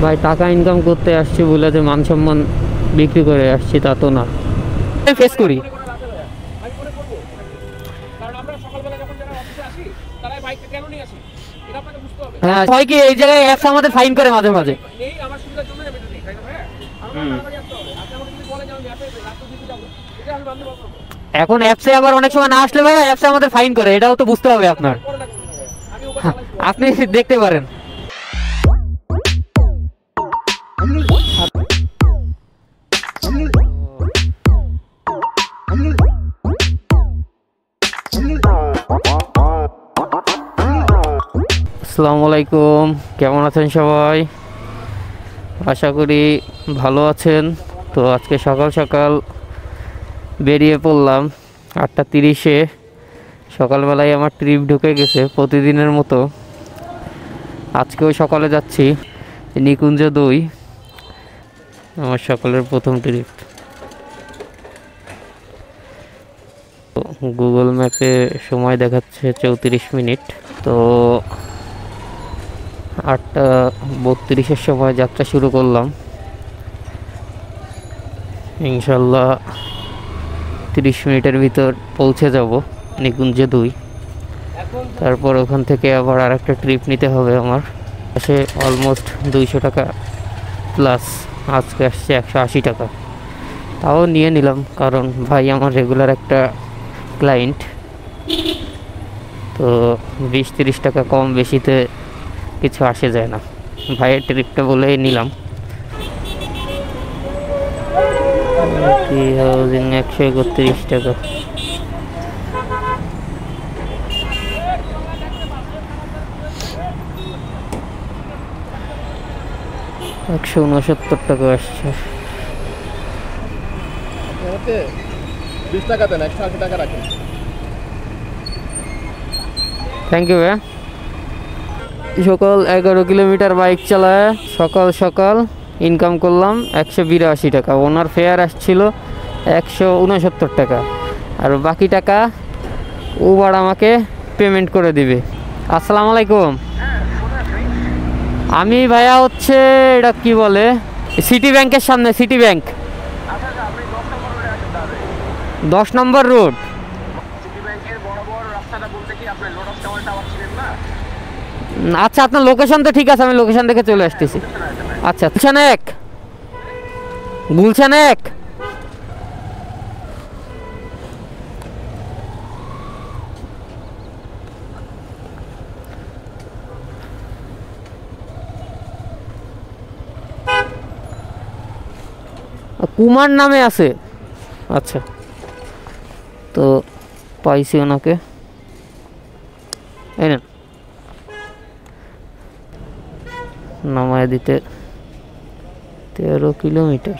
ভাই টাকা ইনকাম করতে আসছি বলে যে মান সম্মান বিক্রি করে আসছি তা তো না, ফেস করি। হ্যাঁ, হয় কি এই জায়গায় অ্যাপস আমাদের ফাইন করে মাঝে মাঝে। এখন অ্যাপসে আবার অনেক সময় না আসলে ভাই অ্যাপসে আমাদের ফাইন করে, এটাও তো বুঝতে হবে আপনার। আপনি দেখতে পারেন। আসসালামু আলাইকুম, কেমন আছেন সবাই? আশা করি ভালো আছেন। তো আজকে সকাল সকাল বেরিয়ে পড়লাম 8:30-এ। সকালবেলায় আমার ট্রিপ ঢুকে গেছে প্রতিদিনের মতো। আজকেও সকালে যাচ্ছি নিকুঞ্জ 2, আমার সকালের প্রথম ট্রিপ। গুগল ম্যাপে সময় দেখাচ্ছে 34 মিনিট। তো 8:32-এর সময় যাত্রা শুরু করলাম। ইনশাল্লাহ 30 মিনিটের ভিতর পৌঁছে যাব নিকুঞ্জ 2। তারপর ওখান থেকে আবার আরেকটা ট্রিপ নিতে হবে আমার। সে অলমোস্ট 200 টাকা প্লাস, আজকে আসছে 180 টাকা। তাও নিয়ে নিলাম কারণ ভাই আমার রেগুলার একটা ক্লায়েন্ট। তো 20-30 টাকা কম বেশিতে কিছু আসে যায় না, ভাইয়ের ট্রিপটা বলেই নিলাম। 131 টাকা। $169 টাকা আসছে। 20 টাকা দেন, 180 টাকা রাখেন। থ্যাংক ইউ ভাইয়া। সকাল 11 কিলোমিটার বাইক চালায় সকাল সকাল ইনকাম করলাম 182 টাকা। ওনার ফেয়ার আসছিল 169 টাকা, আর বাকি টাকা উবার আমাকে পেমেন্ট করে দিবে। আসসালামু আলাইকুম। আমি ভাইয়া হচ্ছে এটা কি বলে, সিটি ব্যাংকের সামনে, সিটি ব্যাংক 10 নম্বর রোড। আচ্ছা, আপনার লোকেশন তো ঠিক আছে, আমি লোকেশন দেখে চলে আসতেছি। আচ্ছা, গুলশান 1 কুমার নামে আছে। আচ্ছা, তো পাইছি ওনাকে। এই না নামায় দিতে 13 কিলোমিটার।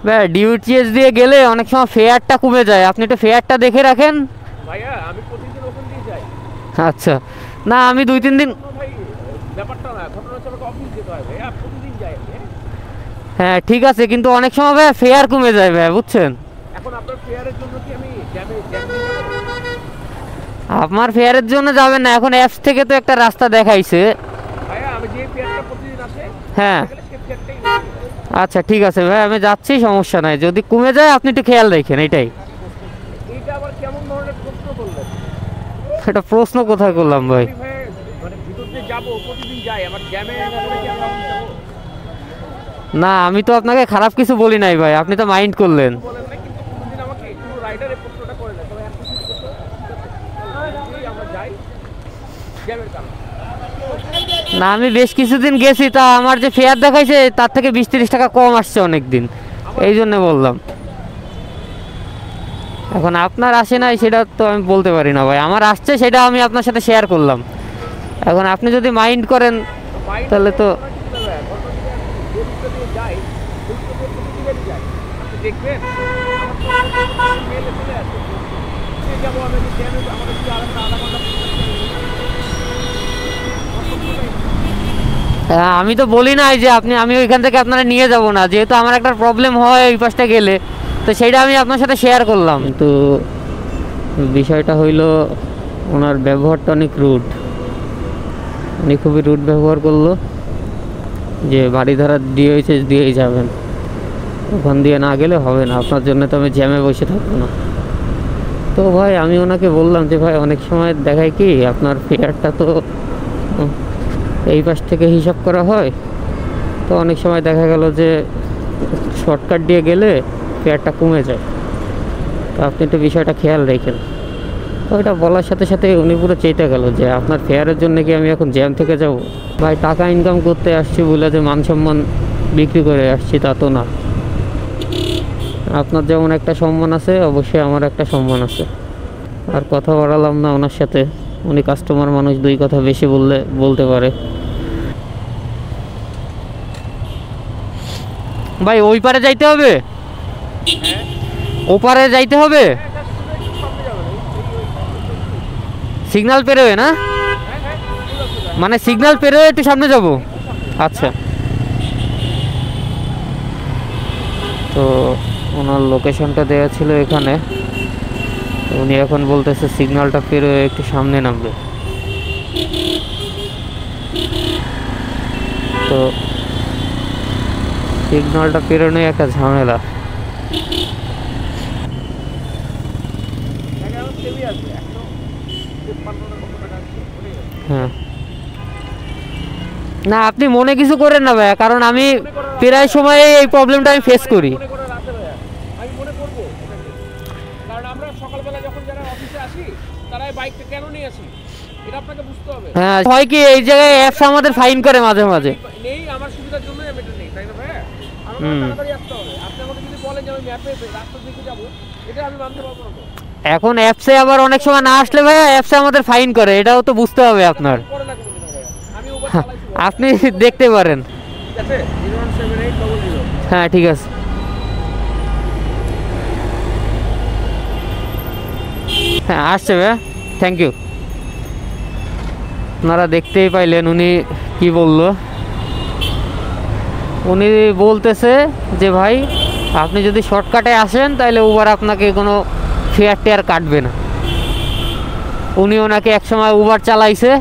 ভাই ডিউটিএস দিয়ে গেলে অনেক সময় ফেয়ারটা কমে যায়, আপনি একটু ফেয়ারটা দেখে রাখেন। ভাইয়া আমি প্রতিদিন ওখান দিয়ে যাই। আচ্ছা, না আমি 2-3 দিন। ভাই ব্যাপারটা না, ঘটনা হচ্ছে আমাকে অফিস যেতে হয় ভাইয়া, প্রতিদিন যাই। হ্যাঁ ঠিক আছে, কিন্তু অনেক সময় ভাই ফেয়ার কমে যায় ভাই, বুঝছেন? এখন আপনার ফেয়ারের জন্য কি আমি জ্যামে আপনার ফেয়ারের জন্য যাবেন না, এখন অ্যাপস থেকে তো একটা রাস্তা দেখাইছে ভাইয়া, আমি যে ফেয়ারটা প্রতিদিন আসে হ্যাঁ। সে ফেয়ারটাই নেই। আচ্ছা ঠিক আছে ভাই, আমি যাচ্ছি, সমস্যা নাই। যদি কমে যায় আপনি একটু খেয়াল রাখেন, এটাই। এইটা আবার কেমন ধরনের প্রশ্ন করলেন? এটা প্রশ্ন কোথায় করলাম ভাই? আমি ভাই মানে ভিতর দিয়ে যাবো, প্রতিদিন যাই, আমার জ্যামে না হলে কি আমরা যাবো? না আমি তো আপনাকে খারাপ কিছু বলি নাই ভাই, আপনি তো মাইন্ড করলেন। বলেন না, কিন্তু কোনদিন আমাকে একটু রাইডারের প্রশ্নটা করে দেয়, তবে এক কিছু আমরা যাই জ্যামের কারণে। না আমি বেশ কিছুদিন গেছি, তা আমার যে ফেয়ার দেখাইছে তার থেকে 20-30 টাকা কম আসছে অনেক দিন, এই জন্য বললাম। এখন আপনার আসে নাই সেটা তো আমি বলতে পারি না ভাই, আমার আসছে সেটা আমি আপনার সাথে শেয়ার করলাম। এখন আপনি যদি মাইন্ড করেন তাহলে তো যাই দেখবেন আমি তো বলি নাই যে আমি ওইখান থেকে আপনারা নিয়ে যাব না, যেহেতু আমার একটা প্রবলেম হয় ওই পাশটা গেলে, তো সেইটা আমি আপনার সাথে শেয়ার করলাম। তো বিষয়টা হইল ওনার ব্যবহারটা অনেক রুড। উনি খুবই রুট ব্যবহার করলো যে বাড়িধারা DOHS দিয়েই যাবেন, ওখান দিয়ে না গেলে হবে না, আপনার জন্য তো আমি জ্যামে বসে থাকবো না। তো ভাই আমি ওনাকে বললাম যে ভাই অনেক সময় দেখায় কি আপনার ফেয়ারটা তো এই পাশ থেকে হিসাব করা হয়, তো অনেক সময় দেখা গেল যে শর্টকাট দিয়ে গেলে ফেয়ারটা কমে যায়, তো আপনি একটু বিষয়টা খেয়াল রাখেন। তো এটা বলার সাথে সাথে উনি পুরো চেতে গেল যে আপনার ফেয়ারের জন্য কি আমি এখন জ্যাম থেকে যাব? ভাই টাকা ইনকাম করতে আসছি বলে যে মান সম্মান বিক্রি করে আসছি তা তো না। আপনার যেমন একটা সম্মান আছে, অবশ্যই আমার একটা সম্মান আছে। আর কথা বাড়ালাম না ওনার সাথে, উনি কাস্টমার মানুষ, দুই কথা বেশি বলতে পারে। ভাই ওই পারে যাইতে হবে, ওপারে যাইতে হবে, সিগন্যাল পেরোয় না, মানে সিগন্যাল পেরোয় একটু সামনে যাব। আচ্ছা, তো ওনার লোকেশনটা দেওয়া ছিল এখানে, উনি এখন বলতেছে সিগন্যালটা পেরোয় একটু সামনে নামবে। তো সিগন্যালটা পেরোনোই একটা ঝামেলা। হ্যাঁ, না আপনি মনে কিছু করেন না ভাইয়া, কারণ আমি প্রায় সময় এই প্রবলেমটা আমি ফেস করি। আমি মনে করব, কারণ আমরা সকালবেলা যখন যারা অফিসে আসি তারাই বাইকটা কেন নিয়ে আসি এটা আপনাকে বুঝতে হবে। হ্যাঁ, হয় কি এই জায়গায় অ্যাপস আমাদের ফাইন করে মাঝে মাঝে। নেই আমার সুবিধার জন্য আমি এটা নেই, তাই না ভাই? আমার তাড়াতাড়ি আসতে হবে। আপনি আমাকে যদি বলেন যে আমি ম্যাপে রাস্তা দেখে যাব, এটা আমি মানতে পারবো না। এখন অ্যাপসে আবার অনেক সময় না আসলে ভাইয়া অ্যাপসে আমাদের ফাইন করে, এটাও তো বুঝতে হবে আপনার। আমি ওভার চালাইছি, আপনি দেখতে পারেন। ঠিক আছে? 0178000। হ্যাঁ ঠিক আছে। হ্যাঁ আসছে ভাইয়া, থ্যাংক ইউ। আপনারা দেখতেই পাইলেন উনি কি বলল। উনি বলতেছে যে ভাই আপনি যদি শর্টকাটে আসেন তাহলে উবার আপনাকে কোনো ফেয়ার টেয়ার কাটবে না। উনি ওনাকে একসময় উবার চালাইছে,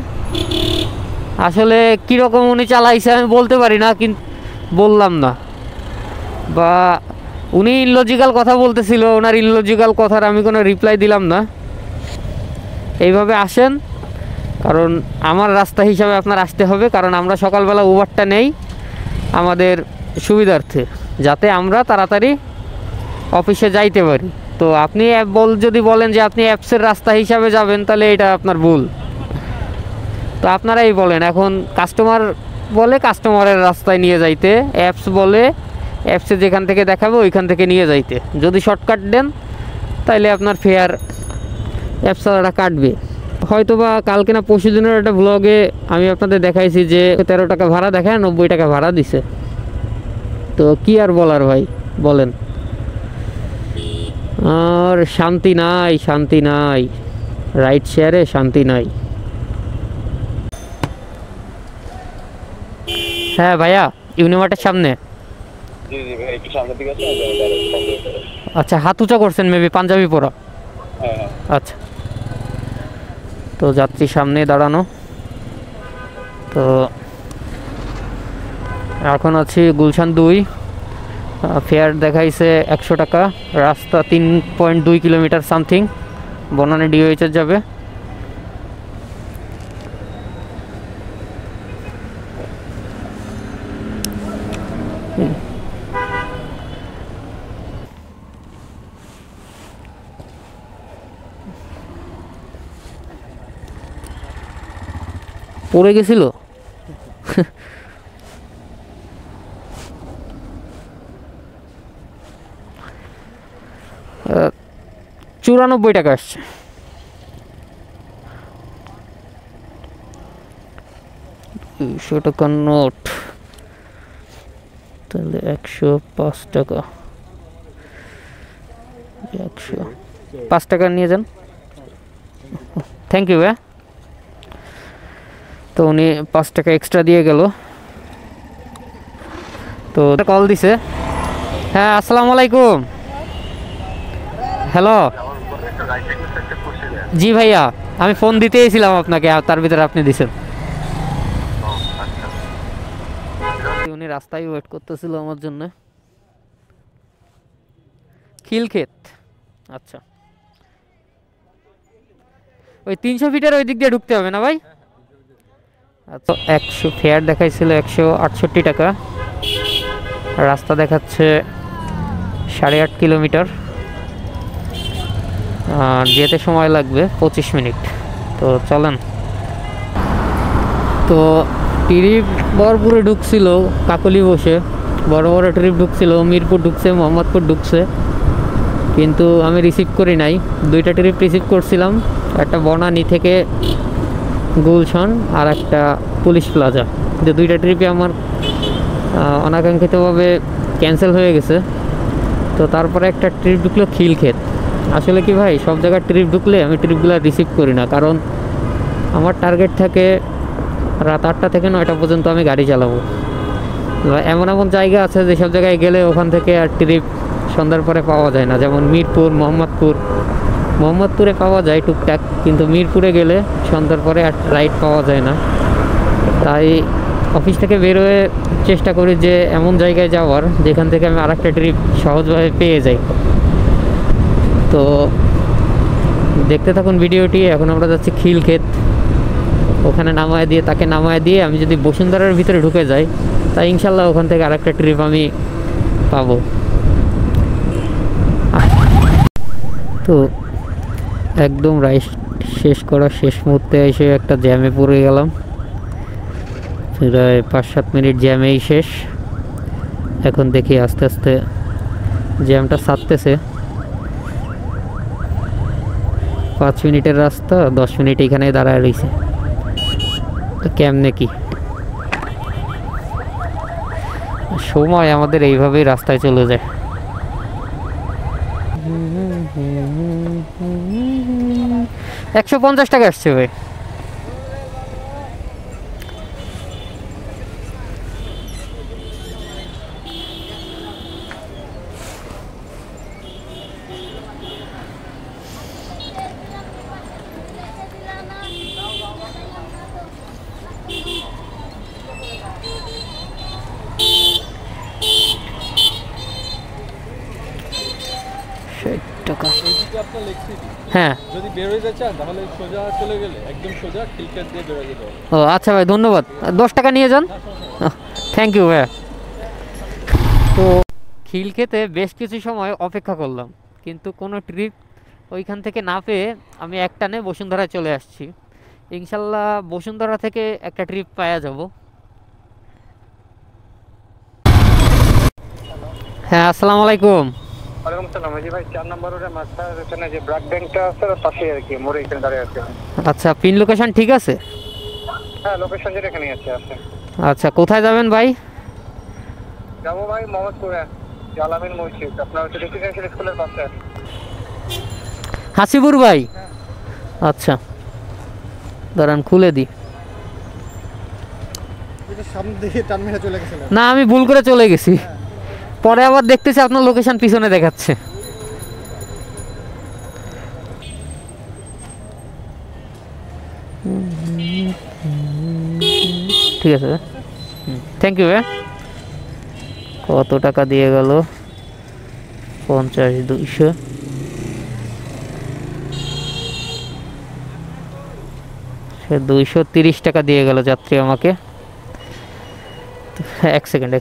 আসলে কীরকম উনি চালাইছে আমি বলতে পারি না, কিন্তু বললাম না, বা উনি ইললজিক্যাল কথা বলতেছিল, ওনার ইললজিক্যাল কথার আমি কোনো রিপ্লাই দিলাম না। এইভাবে আসেন, কারণ আমার রাস্তা হিসাবে আপনার আসতে হবে, কারণ আমরা সকালবেলা উবারটা নেই আমাদের সুবিধার্থে, যাতে আমরা তাড়াতাড়ি অফিসে যাইতে পারি। তো আপনি যদি বলেন যে আপনি অ্যাপসের রাস্তা হিসাবে যাবেন, তাহলে এটা আপনার ভুল। তো আপনারাই বলেন, এখন কাস্টমার বলে কাস্টমারের রাস্তায় নিয়ে যাইতে, অ্যাপস বলে অ্যাপসে যেখান থেকে দেখাবে ওইখান থেকে নিয়ে যাইতে। যদি শর্টকাট দেন তাইলে আপনার ফেয়ার অ্যাপসওয়ালাটা কাটবে। হয়তো বা কালকে না পরশু দিনের একটা ব্লগে আমি আপনাদের দেখাইছি যে 13 টাকা ভাড়া দেখায় 90 টাকা ভাড়া দিছে। তো কি আর বলার ভাই বলেন, আর শান্তি নাই, শান্তি নাই, রাইড শেয়ারে শান্তি নাই। হ্যাঁ ভাইয়া, ইউনিমার্টের সামনে। আচ্ছা, হাত উঁচা করছেন মেবি, পাঞ্জাবি পরা। আচ্ছা, তো যাত্রী সামনে দাঁড়ানো। তো এখন আছি গুলশান 2, ফেয়ার দেখাইছে 100 টাকা, রাস্তা 3.2 কিলোমিটার সামথিং, বনানী DOHS যাবে। পড়ে গেছিল। 94 টাকা আসছে। টাকা নোট, তাহলে 105 টাকা, 105 টাকা নিয়ে যান। থ্যাংক ইউ ভাই। তো উনি 5 টাকা এক্সট্রা দিয়ে গেল। তো কল দিছে। হ্যাঁ আসসালামু আলাইকুম। হ্যালো, জি ভাইয়া, আমি ফোন দিতেইছিলাম আপনাকে, তার ভিতরে আপনি দিছেন। উনি রাস্তায় ওয়েট করতেছিল আমার জন্য। খিলক্ষেত, আচ্ছা ওই 300 ফিটের ওই দিক দিয়ে ঢুকতে হবে না ভাই? আচ্ছা 100 ফেয়ার দেখাইছিল 168 টাকা, রাস্তা দেখাচ্ছে 8.5 কিলোমিটার, আর যেতে সময় লাগবে 25 মিনিট। তো চলেন। তো ট্রিপ ভরপুরে ঢুকছিল, কাকলি বসে বড় বড় ট্রিপ ঢুকছিল, মিরপুর ঢুকছে, মোহাম্মদপুর ঢুকছে, কিন্তু আমি রিসিভ করি নাই। 2টা ট্রিপ রিসিভ করছিলাম, একটা বনানী থেকে গুলশন আর একটা পুলিশ প্লাজা। যে 2টা ট্রিপে আমার অনাকাঙ্ক্ষিতভাবে ক্যান্সেল হয়ে গেছে। তো তারপরে একটা ট্রিপ ঢুকলো খিলক্ষেত। আসলে কি ভাই, সব জায়গায় ট্রিপ ঢুকলে আমি ট্রিপগুলো রিসিভ করি না, কারণ আমার টার্গেট থাকে রাত 8টা থেকে 9টা পর্যন্ত আমি গাড়ি চালাবো। এমন এমন জায়গা আছে যেসব জায়গায় গেলে ওখান থেকে আর ট্রিপ সন্ধ্যার পরে পাওয়া যায় না, যেমন মিরপুর, মোহাম্মদপুরে পাওয়া যায় টুকটাক, কিন্তু মিরপুরে গেলে সন্ধ্যার পরে আর রাইড পাওয়া যায় না। তাই অফিস থেকে বেরোয় চেষ্টা করি যে এমন জায়গায় যাওয়ার যেখান থেকে আমি আরেকটা ট্রিপ সহজভাবে পেয়ে যাই। তো দেখতে থাকুন ভিডিওটি। এখন আমরা যাচ্ছি খিলক্ষেত, ওখানে তাকে নামায় দিয়ে আমি যদি বসুন্ধরার ভিতরে ঢুকে যাই, তাই ইনশাল্লাহ ওখান থেকে আরেকটা ট্রিপ আমি পাবো। তো একদম রাইড শেষ করা শেষ মুহূর্তে এসে একটা জ্যামে পড়ে গেলাম, প্রায় 5-7 মিনিট জ্যামেই শেষ। এখন দেখি আস্তে আস্তে জ্যামটা ছাড়তেছে। 5 মিনিটের রাস্তা, 10 মিনিট এখানে দাঁড়ায় রয়েছে। তো কেমনে কি সময় আমাদের এইভাবেই রাস্তায় চলে যায়। 150 টাকা আসছে ভাই। হ্যাঁ, যদি বের হয়ে যাচ্ছেন তাহলে সোজা চলে গেলে একদম সোজা খিলক্ষেত দিয়ে বের হয়ে যেতে হবে। ও আচ্ছা ভাই, ধন্যবাদ। 10 টাকা নিয়ে যান। থ্যাংক ইউ ভাইয়া। তো খিলক্ষেতে বেশ কিছু সময় অপেক্ষা করলাম, কিন্তু কোনো ট্রিপ ওইখান থেকে না পেয়ে আমি একটানে বসুন্ধরায় চলে আসছি। ইনশাল্লাহ বসুন্ধরা থেকে একটা ট্রিপ পাওয়া যাব। হ্যাঁ, আসসালামু আলাইকুম। ওয়ালাইকুম আসসালাম। জি ভাই, 4 নম্বর রোডে মাথার এখানে যে ব্র্যাক ব্যাংকটা আছে তার পাশেই আর কি, মোড়ে এখানে দাঁড়িয়ে আছে। আচ্ছা, পিন লোকেশন ঠিক আছে? হ্যাঁ, লোকেশন যেটা এখানেই আছে। আচ্ছা, কোথায় যাবেন ভাই? যাবো ভাই মোহাম্মদপুরে, জালামিন মসজিদ, আপনার হচ্ছে রেসিডেন্সিয়াল স্কুলের পাশে। হাসিপুর ভাই? আচ্ছা দাঁড়ান, খুলে দিই। সামনে দিকে টার্মিনালে চলে গেছিলেন? না, আমি ভুল করে চলে গেছি, পরে আবার দেখতেছি আপনার লোকেশন পিছনে দেখাচ্ছে। ঠিক আছে, থ্যাংক ইউ ভাই। কত টাকা দিয়ে গেল? 50, 200, সে 230 টাকা দিয়ে গেল যাত্রী আমাকে। 1 সেকেন্ড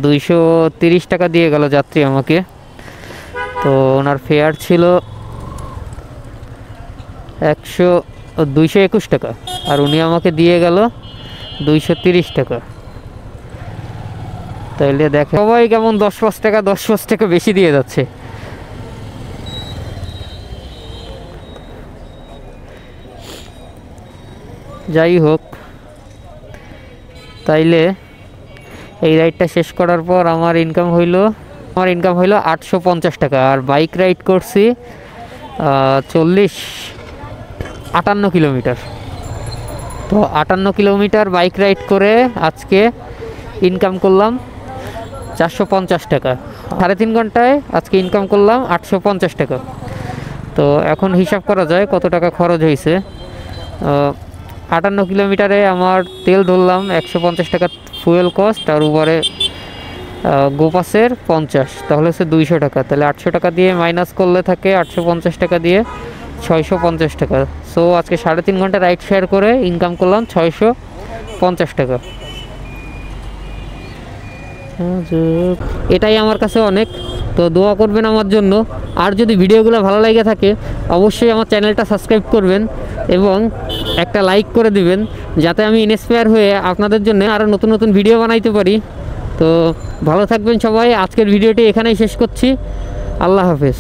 230 টাকা দিয়ে গেল যাত্রী আমাকে। তো ওনার ফেয়ার ছিল 221 টাকা, আর উনি আমাকে দিয়ে গেল 230 টাকা। তাইলে দেখে সবাই কেমন 10-5 টাকা বেশি দিয়ে যাচ্ছে। যাই হোক, তাইলে এই রাইডটা শেষ করার পর আমার ইনকাম হইল 850 টাকা। আর বাইক রাইড করছি 58 কিলোমিটার। তো 58 কিলোমিটার বাইক রাইড করে আজকে ইনকাম করলাম 450 টাকা। 3.5 ঘন্টায় আজকে ইনকাম করলাম 850 টাকা। তো এখন হিসাব করা যায় কত টাকা খরচ হয়েছে। 58 কিলোমিটারে আমার তেল ধরলাম 150 টাকা ফুয়েল কস্ট, আর উপরে গোপাসের 50, তাহলে হচ্ছে 200 টাকা। তাহলে 800 টাকা দিয়ে মাইনাস করলে থাকে 850 টাকা দিয়ে 650 টাকা। সো আজকে 3.5 ঘন্টা রাইড শেয়ার করে ইনকাম করলাম 650 টাকা। এটাই আমার কাছে অনেক। তো দোয়া করবেন আমার জন্য, আর যদি ভিডিওগুলো ভালো লাগে থাকে অবশ্যই আমার চ্যানেলটা সাবস্ক্রাইব করবেন এবং একটা লাইক করে দিবেন, যাতে আমি ইন্সপায়ার হয়ে আপনাদের জন্য আরও নতুন নতুন ভিডিও বানাইতে পারি। তো ভালো থাকবেন সবাই। আজকের ভিডিওটি এখানেই শেষ করছি। আল্লাহ হাফেজ।